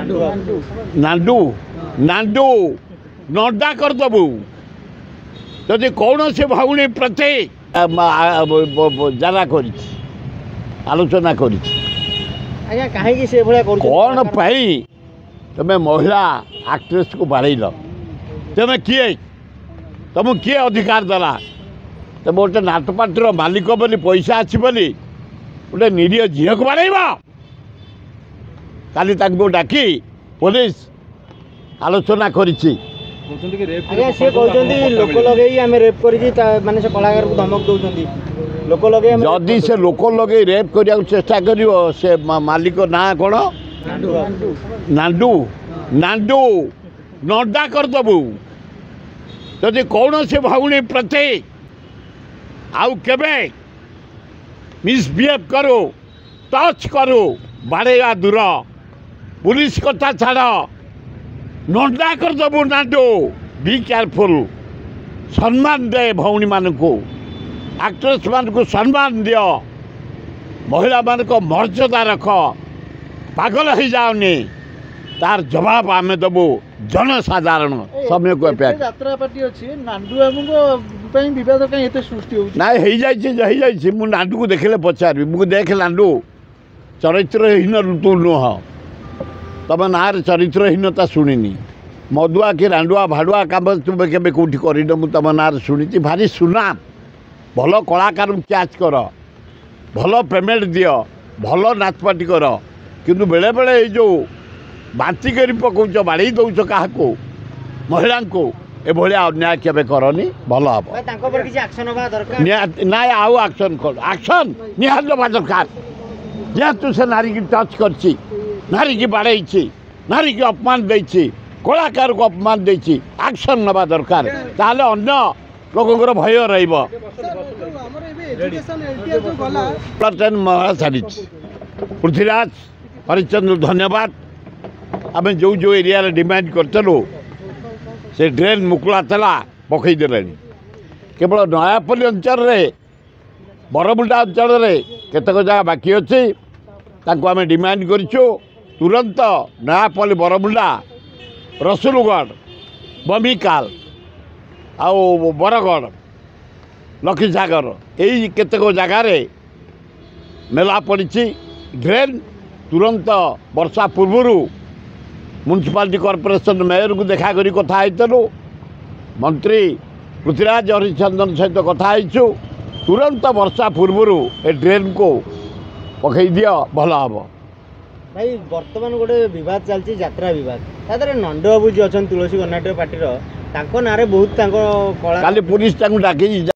नाडू नाडू नडा करदेबू जदि कौन से भौणी प्रति जरा कर आलोचना कर कौन पाई तुम्हें महिला एक्ट्रेस को बाड़ेल तुम्हें किए तुम किए अधिकार देला तुम गोटे नाटपाटीर मालिक बोली पैसा अच्छी बोली गोटे निरीह झील को बाड़ेब काली डाकी पुलिस आलोचना करिछि लोक लगे रेप कर कलाकार को धमक दौरान लोक लगे जदि से लोक लगे रेप करने चेष्टा कर से मालिक ना कौन नाडू नाडू नडा करदेबू जदि कौन से भौणी प्रति आउ केबे मिसबिहेव करो टच करो बाड़ेगा दूर पुलिस कथा छाड़ नडा करदेबू नाडू बी केयरफुल सम्मान दे भौणी मान को एक्ट्रेस मान को सम्मान दियो महिला मान को मर्यादा रख पागल हो जाओनी तार जवाब आम देबू जनसाधारण समय को यात्रा पार्टी अच्छी नाडू बद कहीं सृष्टि ना हो नाडू को देखले पचारि मुझे देख नाडू चरित्रहीन तू नुह तुम ना चरित्रहीनता शुणी मदुआ कि रांडुआ भाड़ुआ काम तुम के कौटी कर तुम ना शुणी भारी सुनाम भल कलाकार कैच कर भल पेमेंट दियो भल नाचपाटी कर किंतु बेले बेले जो बांती कर पकाच बाड़ी दौच क्या महिला को एभलिया अन्याय केबे करनी भल हम ना आउ एक्शन कर एक्शन निहाल दबा दरकार जेहेतु से नारी की टच कर नारी की बाड़े नारी की अपमान देछि कलाकार को अपमान देछि एक्शन नवा दरकार ताले अन्य लोकंर भय रहिबो महिला सारी पृथ्वीराज हरिचंद्र धन्यवाद आम जो जो एरिया डिमांड करतलु से ड्रेन मुकुला तला पकईदे केवल नयापल्ली अंचल बरमुंडा अंचल केतक जगह बाकी अच्छी आम डिमांड करूँ तुरंत नयापल्ली बरमुंडा रसुलगढ़ बमिकाल आउ बरगढ़ लक्ष्मीसागर यही केतक जगार मेला पड़ी ड्रेन तुरंत वर्षा पूर्व म्युनिसिपालिटी कॉर्पोरेशन मेयर को देखा करी कथा होइतलु मंत्री पृथ्वीराज हरिचंदन सहित कथा होइछु तुरंत वर्षा पूर्व ए ड्रेन को पकई दियो भल हम भाई वर्तमान गोटे विवाद चलती यात्रा विवाद नंद बाबू जी अच्छा तुलसी कर्णाटक पार्टी ना बहुत कला काली पुलिस डाकी